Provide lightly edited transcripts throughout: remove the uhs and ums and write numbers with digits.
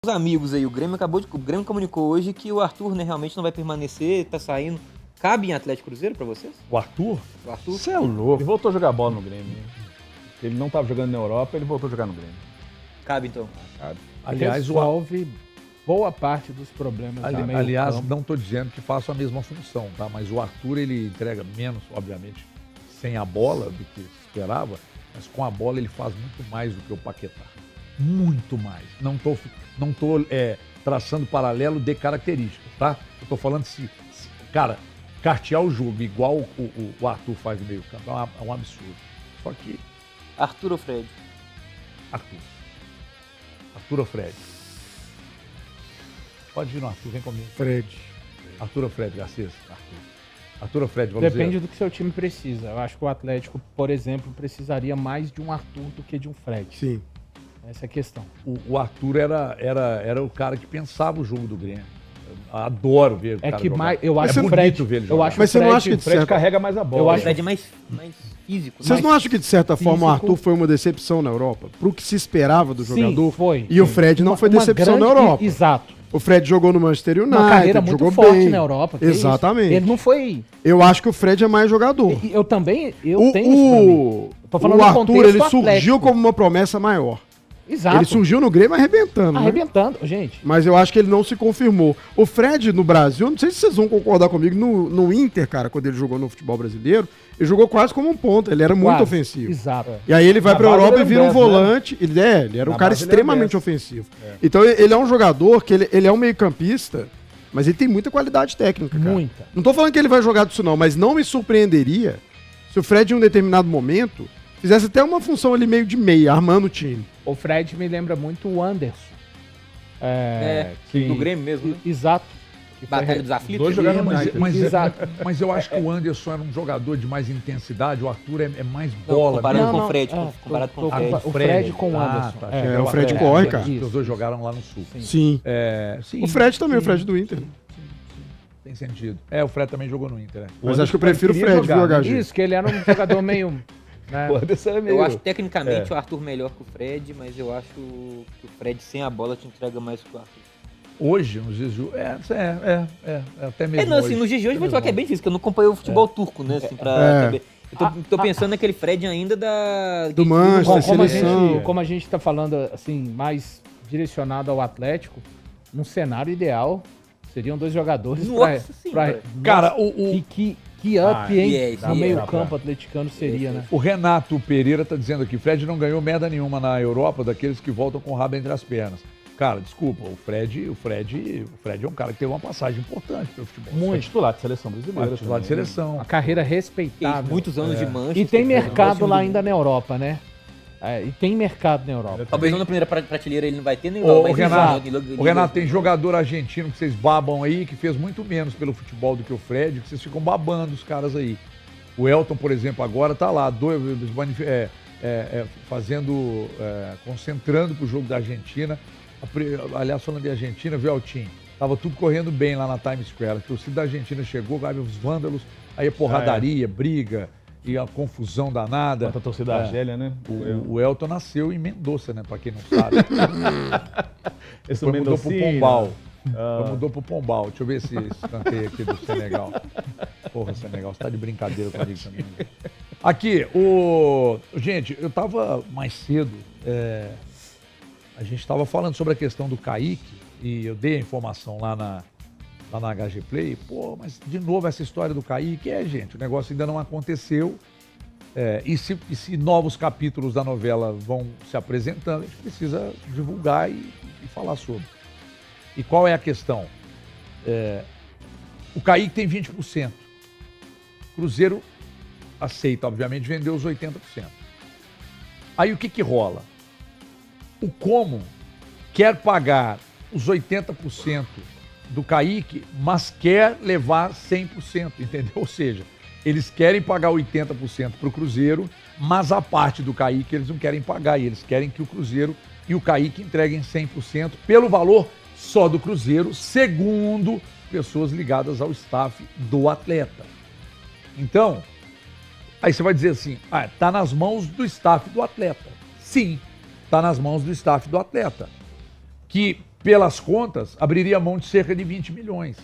Os amigos aí, o Grêmio comunicou hoje que o Arthur, né, realmente não vai permanecer, tá saindo. Cabe em Atlético Cruzeiro pra vocês? O Arthur? O Arthur? Você é louco. Ele voltou a jogar bola no Grêmio. Né? Ele não estava jogando na Europa, ele voltou a jogar no Grêmio. Cabe então. Cabe. Aliás, resolve boa parte dos problemas do meio aliás, campo. não estou dizendo que faça a mesma função, tá? Mas o Arthur, ele entrega menos, obviamente, sem a bola do que se esperava, mas com a bola ele faz muito mais do que o Paquetá. Muito mais. Não tô traçando paralelo de características, tá? Eu tô falando cara, cartear o jogo igual o Arthur faz no meio campo é um absurdo. Só que... Arthur ou Fred? Arthur. Arthur ou Fred? Pode ir no Arthur, vem comigo. Fred. Arthur ou Fred, Garcês? Arthur ou Fred, vamos Depende do que seu time precisa. Eu acho que o Atlético, por exemplo, precisaria mais de um Arthur do que de um Fred. Sim. Essa é a questão. O Arthur era o cara que pensava o jogo do Grêmio. Eu adoro ver o cara que jogar. mais, eu acho é o bonito Fred, ver ele eu jogar. acho Mas você não acha que o Fred carrega mais a bola? Eu acho o Fred é mais físico. Vocês não acham que, de certa forma, o Arthur foi uma decepção na Europa? Pro que se esperava do jogador? Foi. E o Fred não foi decepção na Europa. Exato. O Fred jogou no Manchester United, Uma carreira muito jogou forte bem. na Europa. Exatamente. Ele não foi... Eu acho que o Fred é mais jogador. Eu também, tenho isso pra mim. Tô falando o no Arthur, contexto ele surgiu atlético. como uma promessa maior. Exato. Ele surgiu no Grêmio arrebentando, né? Arrebentando, gente. Mas eu acho que ele não se confirmou. O Fred, no Brasil, não sei se vocês vão concordar comigo, no Inter, cara, quando ele jogou no futebol brasileiro, ele jogou quase como um ponta, ele era muito ofensivo. Exato. E aí ele vai pra Europa e vira um 10, volante. Né? Ele era um cara extremamente ofensivo. Então ele é um jogador que ele é um meio-campista, mas ele tem muita qualidade técnica, cara. Muita. Não tô falando que ele vai jogar disso não, mas não me surpreenderia se o Fred, em um determinado momento, fizesse até uma função ali meio de meia, armando o time. O Fred me lembra muito o Anderson. Do Grêmio mesmo, né? Exato. Batalha dos Aflitos. Dois jogaram Exato. mas eu acho que o Anderson era um jogador de mais intensidade, o Arthur é mais bola. Comparado com o Fred. Comparado com o Fred. O Fred com o Anderson. O Fred corre, cara. Os dois jogaram lá no Sul. Sim. Sim. O Fred também, o Fred do Inter. Tem sentido. O Fred também jogou no Inter. Mas acho que eu prefiro o Fred, viu, HG? Isso, que ele era um jogador meio... Né? Eu acho tecnicamente o Arthur melhor que o Fred, mas eu acho que o Fred sem a bola te entrega mais que o Arthur. Hoje, nos dias de hoje, até mesmo assim, nos dias de hoje eu vou te falar que é bem difícil, porque eu não acompanho o futebol turco, né, assim, pra saber. Eu tô pensando naquele Fred ainda do Manchester, seleção. Como a gente tá falando, assim, mais direcionado ao Atlético, num cenário ideal, seriam dois jogadores Cara, que up, hein? No meio-campo atleticano seria, né? O Renato Pereira tá dizendo aqui, Fred não ganhou merda nenhuma na Europa daqueles que voltam com o rabo entre as pernas. Cara, desculpa, o Fred é um cara que teve uma passagem importante pelo futebol. Muito titular de seleção brasileira. Titular de seleção. Uma carreira respeitável. Muitos anos de Manchester. E tem mercado lá ainda na Europa, né? E tem mercado na Europa. Talvez não na primeira prateleira ele não vai ter nem o Renato, tem jogador argentino que vocês babam aí, que fez muito menos pelo futebol do que o Fred, que vocês ficam babando os caras aí. O Elton, por exemplo, agora tá lá, concentrando pro jogo da Argentina. Aliás, falando de Argentina, viu, Eltinho? Tava tudo correndo bem lá na Times Square. A torcida da Argentina chegou, aí os vândalos, aí a porradaria, briga e a confusão danada. Quanto a torcida da Argélia, né? O Elton nasceu em Mendoza, né? Pra quem não sabe. Esse mudou pro Pombal. Mudou pro Pombal. Deixa eu ver esse escanteio aqui do Senegal. Porra, Senegal, você tá de brincadeira comigo também. Aqui, gente, eu tava mais cedo... A gente estava falando sobre a questão do Kaique e eu dei a informação lá na HG Play. Pô, mas de novo essa história do Kaique, gente, o negócio ainda não aconteceu. E se novos capítulos da novela vão se apresentando, a gente precisa divulgar e falar sobre. E qual é a questão? O Kaique tem 20%. Cruzeiro aceita, obviamente, vender os 80%. Aí o que rola? O Como quer pagar os 80% do Kaique, mas quer levar 100%, entendeu? Ou seja, eles querem pagar 80% para o Cruzeiro, mas a parte do Kaique eles não querem pagar, e eles querem que o Cruzeiro e o Kaique entreguem 100% pelo valor só do Cruzeiro, segundo pessoas ligadas ao staff do atleta. Então, aí você vai dizer assim, tá nas mãos do staff do atleta. Sim, está nas mãos do staff do atleta, que pelas contas, abriria mão de cerca de 20 milhões.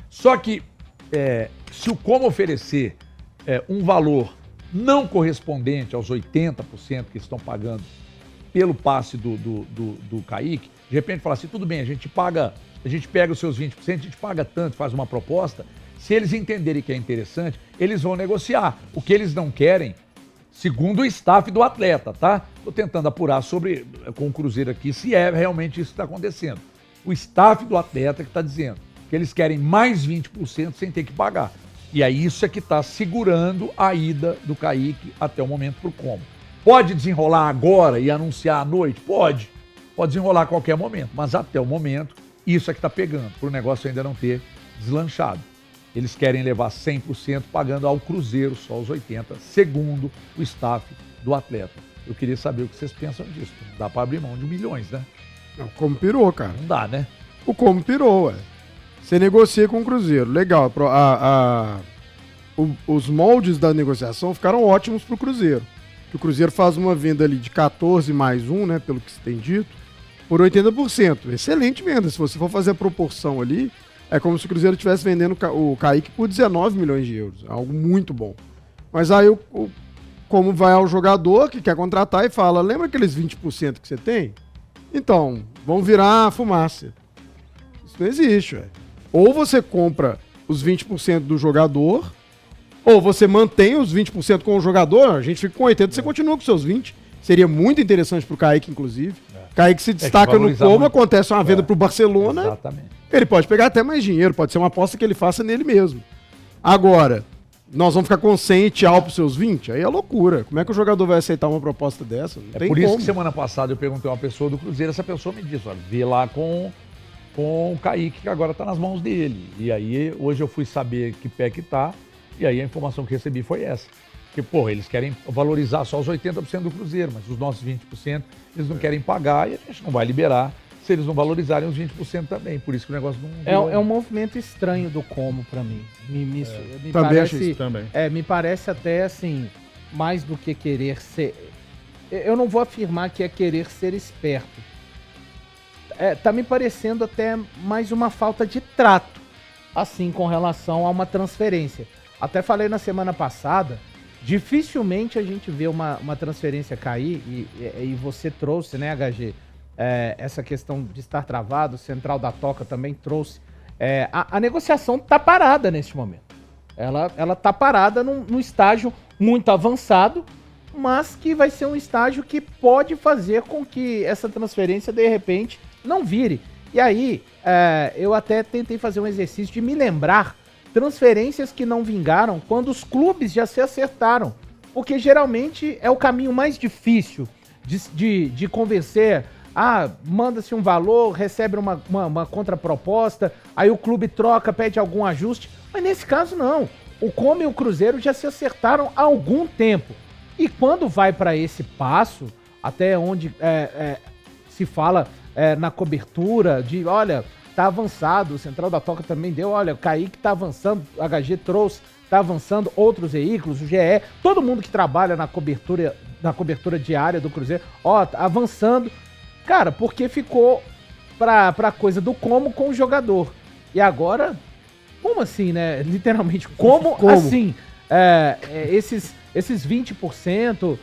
Só que, se o Como oferecer um valor não correspondente aos 80% que estão pagando pelo passe do Kaique, de repente fala assim, tudo bem, a gente pega os seus 20%, a gente paga tanto, faz uma proposta, se eles entenderem que é interessante, eles vão negociar. O que eles não querem, segundo o staff do atleta, tá? Estou tentando apurar com o Cruzeiro aqui se é realmente isso que está acontecendo. O staff do atleta que está dizendo que eles querem mais 20% sem ter que pagar. E aí isso é que está segurando a ida do Kaique até o momento para o Como. Pode desenrolar agora e anunciar à noite? Pode. Pode desenrolar a qualquer momento. Mas até o momento, isso é que está pegando, para o negócio ainda não ter deslanchado. Eles querem levar 100% pagando ao Cruzeiro só os 80%, segundo o staff do atleta. Eu queria saber o que vocês pensam disso. Não dá para abrir mão de milhões, né? Não, o Como pirou, cara. Não dá, né? O Como pirou, ué. Você negocia com o Cruzeiro. Legal. Os moldes da negociação ficaram ótimos pro Cruzeiro. Que o Cruzeiro faz uma venda ali de 14 mais 1, né? Pelo que se tem dito, por 80%. Excelente venda. Se você for fazer a proporção ali, é como se o Cruzeiro estivesse vendendo o Kaique por 19 milhões de euros. É algo muito bom. Mas aí, como vai ao jogador que quer contratar e fala, lembra aqueles 20% que você tem? Então, vão virar fumaça. Isso não existe, velho. Ou você compra os 20% do jogador, ou você mantém os 20% com o jogador, a gente fica com 80%, você continua com seus 20%. Seria muito interessante pro Kaique, inclusive. Kaique se destaca no Como, acontece uma venda pro Barcelona, exatamente. Ele pode pegar até mais dinheiro, pode ser uma aposta que ele faça nele mesmo. Agora, nós vamos ficar com 100 e tchau pros seus 20%? Aí é loucura. Como é que o jogador vai aceitar uma proposta dessa? Não tem por isso como. que semana passada eu perguntei a uma pessoa do Cruzeiro, essa pessoa me disse, olha, vê lá com o Kaique, que agora tá nas mãos dele. E aí, hoje eu fui saber que pé que tá, e aí a informação que recebi foi essa. Porque, porra, eles querem valorizar só os 80% do Cruzeiro, mas os nossos 20% eles não querem pagar e a gente não vai liberar se eles não valorizarem os 20% também. Por isso que o negócio não... É um movimento estranho do Como pra mim. Me também parece, acho isso também. Me parece até assim, mais do que querer ser... Eu não vou afirmar que é querer ser esperto. Tá me parecendo até mais uma falta de trato, assim, com relação a uma transferência. Até falei na semana passada, dificilmente a gente vê uma transferência cair, e você trouxe, né, HG, essa questão de estar travado, o Central da Toca também trouxe. A negociação tá parada neste momento. Ela tá parada num estágio muito avançado, mas que vai ser um estágio que pode fazer com que essa transferência, de repente, não vire. E aí, eu até tentei fazer um exercício de me lembrar transferências que não vingaram quando os clubes já se acertaram. Porque geralmente é o caminho mais difícil de convencer. Manda-se um valor, recebe uma contraproposta, aí o clube troca, pede algum ajuste. Mas nesse caso não. O Como e o Cruzeiro já se acertaram há algum tempo. E quando vai para esse passo, até onde se fala na cobertura de, olha, tá avançado, o Central da Toca também deu, olha, o Kaique tá avançando, o HG trouxe, tá avançando, outros veículos, o GE, todo mundo que trabalha na cobertura diária do Cruzeiro, tá avançando. Cara, porque ficou pra coisa do Como com o jogador. E agora, como assim, né? Literalmente, como? Assim? Esses 20%, o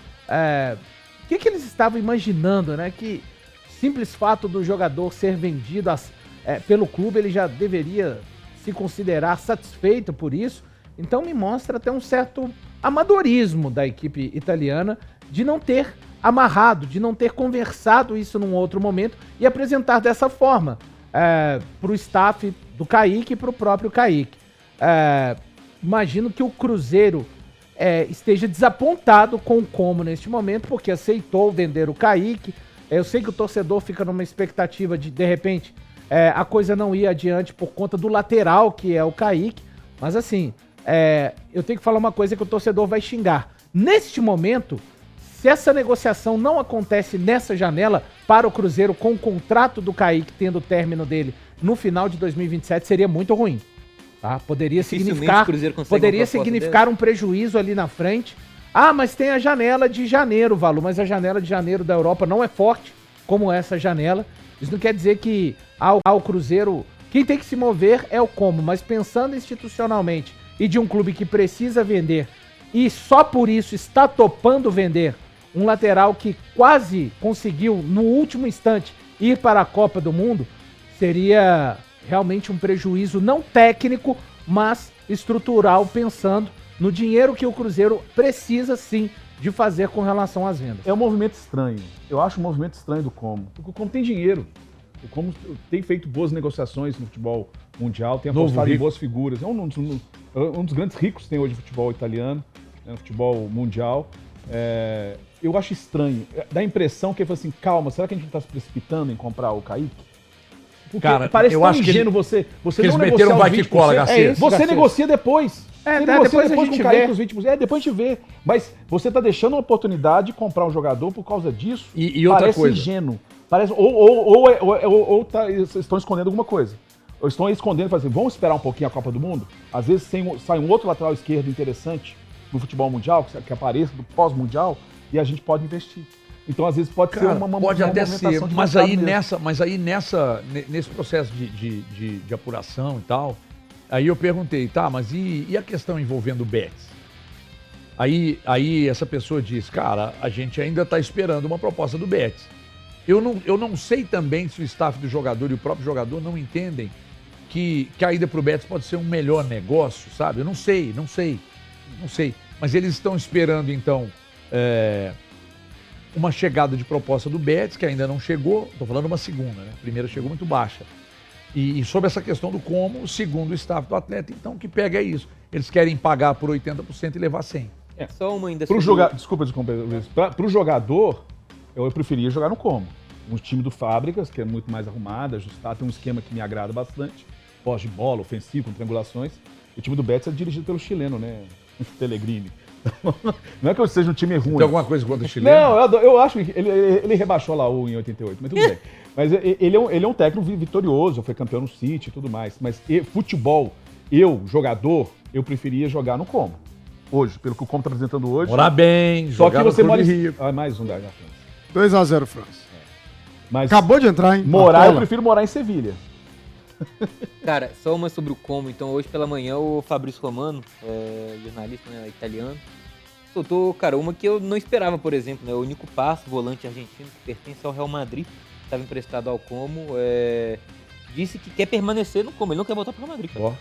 que eles estavam imaginando, né? Que simples fato do jogador ser vendido pelo clube, ele já deveria se considerar satisfeito por isso. Então me mostra até um certo amadorismo da equipe italiana de não ter amarrado, de não ter conversado isso num outro momento e apresentar dessa forma para o staff do Kaique e para o próprio Kaique. Imagino que o Cruzeiro esteja desapontado com o Como neste momento, porque aceitou vender o Kaique. Eu sei que o torcedor fica numa expectativa de repente, a coisa não ir adiante por conta do lateral, que é o Kaique. Mas assim, eu tenho que falar uma coisa que o torcedor vai xingar. Neste momento, se essa negociação não acontece nessa janela para o Cruzeiro com o contrato do Kaique tendo o término dele no final de 2027, seria muito ruim. Tá? Poderia significar um prejuízo ali na frente. Mas tem a janela de janeiro, Valu, mas a janela de janeiro da Europa não é forte como essa janela. Isso não quer dizer que o Cruzeiro... Quem tem que se mover é o como, mas pensando institucionalmente e de um clube que precisa vender e só por isso está topando vender um lateral que quase conseguiu, no último instante, ir para a Copa do Mundo, seria realmente um prejuízo não técnico, mas estrutural, pensando no dinheiro que o Cruzeiro precisa sim de fazer com relação às vendas. É um movimento estranho. Eu acho um movimento estranho do Como. Porque o Como tem dinheiro. O Como tem feito boas negociações no futebol mundial, tem apostado em boas figuras. É um dos grandes ricos que tem hoje no futebol italiano, né, no futebol mundial. Eu acho estranho. Dá a impressão que ele fala assim, calma, será que a gente não está se precipitando em comprar o Kaique? Porque cara, parece eu tão acho que ingênuo você eles não meteram negociar vai os que cola, 20%. Garcia. Você Garcia. negocia depois. Você negocia depois a gente com o Kaique vê. os 20%. Depois a gente vê. Mas você está deixando uma oportunidade de comprar um jogador por causa disso. E outra parece coisa. ingênuo. Parece, estão escondendo alguma coisa. Ou estão escondendo e falando assim, vamos esperar um pouquinho a Copa do Mundo? Às vezes sai um outro lateral esquerdo interessante no futebol mundial, que apareça do pós-mundial, e a gente pode investir. Então, às vezes, pode ser uma pode até movimentação ser, de mas mercado aí, nesse processo de apuração e tal, aí eu perguntei, tá, mas e a questão envolvendo o Betis? Aí essa pessoa diz, cara, a gente ainda está esperando uma proposta do Betis. Eu não sei também se o staff do jogador e o próprio jogador não entendem que a ida para o Betis pode ser um melhor negócio, sabe? Eu não sei. Mas eles estão esperando, então, uma chegada de proposta do Betis, que ainda não chegou. Estou falando uma segunda, né? A primeira chegou muito baixa. E sobre essa questão do como, segundo o staff do atleta, então, o que pega é isso. Eles querem pagar por 80% e levar 100%. Só uma ainda Desculpa, Luiz. Para o jogador, eu preferia jogar no Como. Um time do Fábricas, que é muito mais arrumado, ajustado, tem um esquema que me agrada bastante. Posse de bola, ofensivo, com triangulações. E o time do Betis é dirigido pelo chileno, né? Pellegrini. Não é que eu seja um time ruim. Tem alguma coisa contra o chileno? Não, eu acho que ele rebaixou a Laú em 88, mas tudo bem. Mas ele é um técnico vitorioso, foi campeão no City e tudo mais. Mas futebol, jogador, eu preferia jogar no Como. Hoje, pelo que o Como está apresentando hoje. Morar bem, só que você mora em Rio. Mais um da França. 2x0 França. Mas acabou de entrar, hein? Eu prefiro morar em Sevilha. Cara, só uma sobre o Como. Então, hoje pela manhã, o Fabrício Romano, jornalista, né, italiano, soltou, cara, uma que eu não esperava, por exemplo, né? O Nico Passo, volante argentino, que pertence ao Real Madrid, estava emprestado ao Como, disse que quer permanecer no Como, ele não quer voltar para o Real Madrid, cara.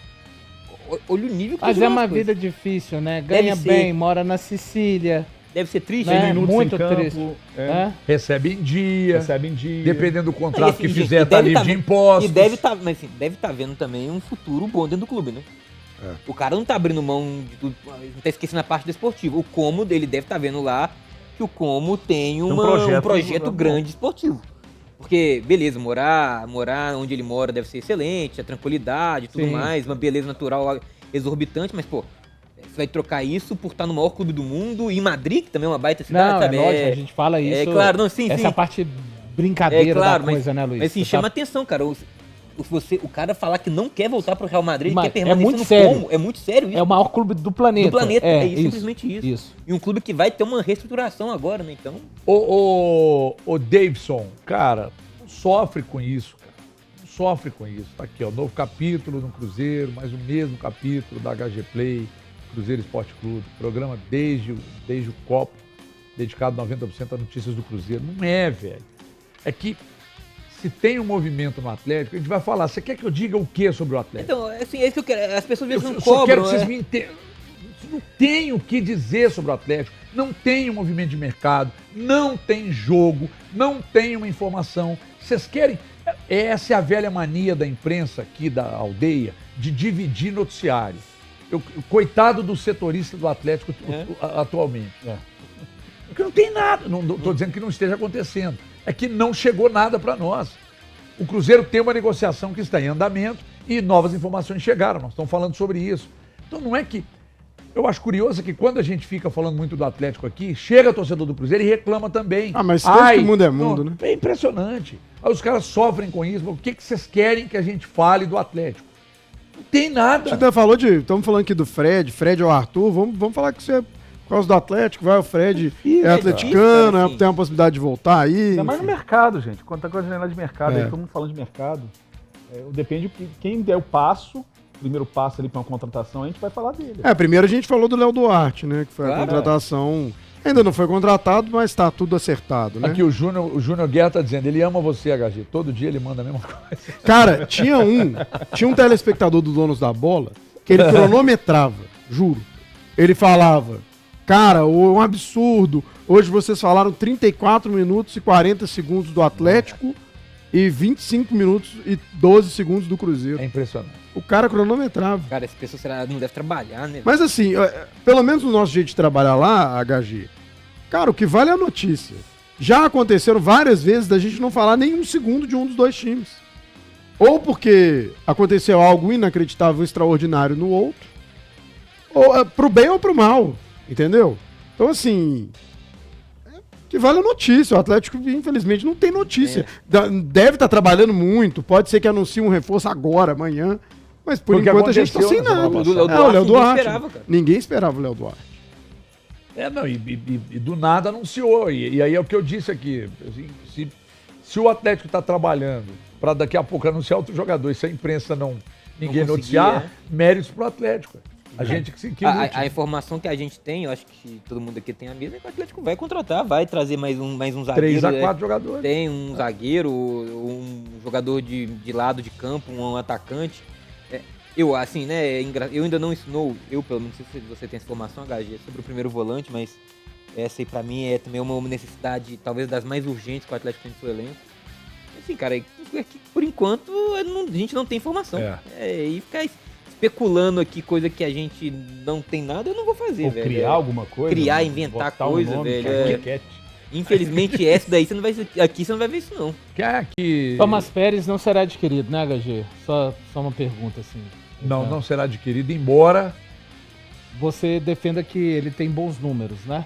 Olha o nível que Mas é uma coisas. vida difícil, né? Ganha Deve ser. bem, mora na Sicília. Deve ser triste, Né? né? Muito triste. Recebe em dia. Dependendo do contrato E, que assim, fizer, e tá deve livre de impostos. E deve estar vendo também um futuro bom dentro do clube, né? O cara não tá abrindo mão de tudo, não tá esquecendo a parte desportiva. O Como, ele deve estar vendo lá que o Como tem um projeto grande esportivo. Porque, beleza, morar onde ele mora deve ser excelente, a tranquilidade e tudo mais, uma beleza natural exorbitante, mas, pô, você vai trocar isso por estar no maior clube do mundo, e em Madrid, que também é uma baita cidade, Não, sabe? lógico, a gente fala isso. É claro, não, sim, essa sim. parte brincadeira da coisa, né, Luiz? Mas assim, Você chama atenção, cara. O cara falar que não quer voltar pro Real Madrid, ele Mas quer permanecer muito no sério. Como. É muito sério isso. É o maior clube do planeta. Do planeta, é isso, simplesmente isso. E um clube que vai ter uma reestruturação agora, né? Então. O Davidson, cara, não sofre com isso, cara. Não sofre com isso. Tá aqui, ó, novo capítulo no Cruzeiro, mais o mesmo capítulo da HG Play, Cruzeiro Esporte Clube. Programa desde o Copo, dedicado 90% a notícias do Cruzeiro. Não é, velho. É que se tem um movimento no Atlético, a gente vai falar. Você quer que eu diga o que sobre o Atlético? Então, assim, é isso que eu quero. As pessoas vezes não Eu só quero cobram. que vocês me entendam. Não tem o que dizer sobre o Atlético, não tem um movimento de mercado, não tem jogo, não tem uma informação. Vocês querem... Essa é a velha mania da imprensa aqui da aldeia, de dividir noticiário. Coitado do setorista do Atlético atualmente. Porque não tem nada, não estou dizendo que não esteja acontecendo, é que não chegou nada para nós. O Cruzeiro tem uma negociação que está em andamento e novas informações chegaram, nós estamos falando sobre isso. Então não é que... Eu acho curioso que quando a gente fica falando muito do Atlético aqui, chega torcedor do Cruzeiro e reclama também. Mas desde que o mundo é mundo, né? É impressionante. Aí os caras sofrem com isso. O que vocês querem que a gente fale do Atlético? Não tem nada. Você até falou estamos falando aqui do Fred ou Arthur, vamos falar que você Por causa do Atlético, vai o Fred, é atleticano, assim. Tem uma possibilidade de voltar aí. Ainda mais no mercado, gente. Quanto a janela de mercado, aí todo mundo falando de mercado. Depende de quem der o primeiro passo ali para uma contratação, a gente vai falar dele. Primeiro a gente falou do Léo Duarte, né? Que foi a contratação. Ainda não foi contratado, mas tá tudo acertado, né? Aqui o Júnior Guerra tá dizendo, ele ama você, HG. Todo dia ele manda a mesma coisa. Cara, tinha um telespectador do Donos da Bola que ele cronometrava, juro. Ele falava, cara, um absurdo. Hoje vocês falaram 34 minutos e 40 segundos do Atlético e 25 minutos e 12 segundos do Cruzeiro. É impressionante. O cara cronometrava. Cara, essa pessoa não deve trabalhar, né? Mas assim, pelo menos no nosso jeito de trabalhar lá, HG, cara, o que vale é a notícia. Já aconteceram várias vezes da gente não falar nem um segundo de um dos dois times. Ou porque aconteceu algo inacreditável, extraordinário no outro, ou pro bem ou pro mal, entendeu? Então assim, que vale a notícia. O Atlético, infelizmente, não tem notícia. Deve estar trabalhando muito, pode ser que anuncie um reforço agora, amanhã, mas por enquanto a gente tá sem nada. O Léo Duarte. Ninguém esperava o Léo Duarte. E do nada anunciou. E aí é o que eu disse aqui. Assim, se o Atlético está trabalhando para daqui a pouco anunciar outro jogador e se a imprensa ninguém noticiar, méritos pro Atlético. A gente a informação que a gente tem, eu acho que todo mundo aqui tem a mesma, é que o Atlético vai contratar, vai trazer mais um zagueiro. 3 a 4 jogadores. Tem um zagueiro, um jogador de lado de campo, um atacante. Eu ainda não ensinou, pelo menos, não sei se você tem essa informação, HG, sobre o primeiro volante, mas essa aí pra mim é também uma necessidade, talvez das mais urgentes que o Atlético tem no seu elenco. Assim, cara, por enquanto a gente não tem informação. E ficar especulando aqui coisa que a gente não tem nada, eu não vou fazer, ou velho. Criar alguma coisa. Inventar coisa, velho. Infelizmente, essa daí você não vai ver isso, não. Thomas Pérez não será adquirido, né, HG? Só uma pergunta, assim. Não será adquirido, embora você defenda que ele tem bons números, né?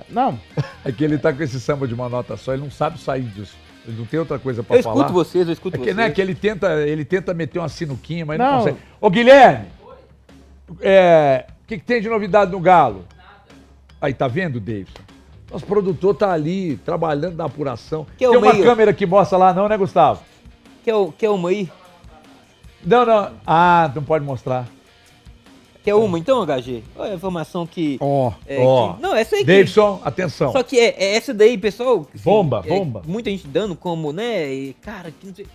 Não. É que ele tá com esse samba de uma nota só, ele não sabe sair disso. Ele não tem outra coisa pra falar. Eu escuto vocês. Né, que ele tenta meter uma sinuquinha, mas não consegue. Ô, Guilherme! O que tem de novidade no Galo? Aí, tá vendo, Davidson? Nosso produtor tá ali, trabalhando na apuração. Tem uma câmera que mostra lá, não, né, Gustavo? Quer uma aí? Não. Não pode mostrar. Quer uma então, HG? Olha a informação que... Não, essa aí que... Davidson, atenção. Só que essa daí, pessoal... Assim, bomba. Muita gente dando como, né? Cara, que não sei...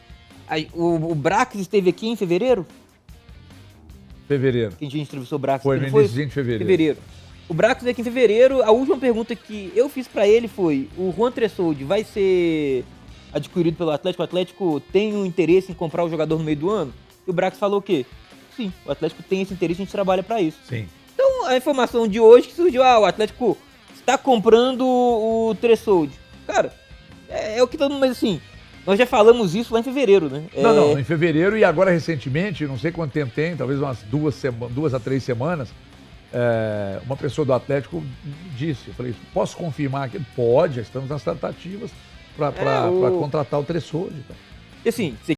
O Brax esteve aqui em fevereiro? Fevereiro. Que a gente entrevistou o Brax. Foi no início de fevereiro. O Brax veio aqui em fevereiro. A última pergunta que eu fiz pra ele foi: o Juan Tressoldi vai ser adquirido pelo Atlético? O Atlético tem um interesse em comprar o jogador no meio do ano? E o Brax falou o quê? Sim, o Atlético tem esse interesse, a gente trabalha pra isso. Sim. Então, a informação de hoje que surgiu, o Atlético está comprando o Tressoldi. Cara, é o que todo mundo... Mas assim, nós já falamos isso lá em fevereiro, né? Não, em fevereiro e agora recentemente, não sei quanto tempo tem, talvez umas 2 a 3 semanas, uma pessoa do Atlético disse, eu falei, posso confirmar que pode, já estamos nas tratativas para contratar o Tressoldi. E assim,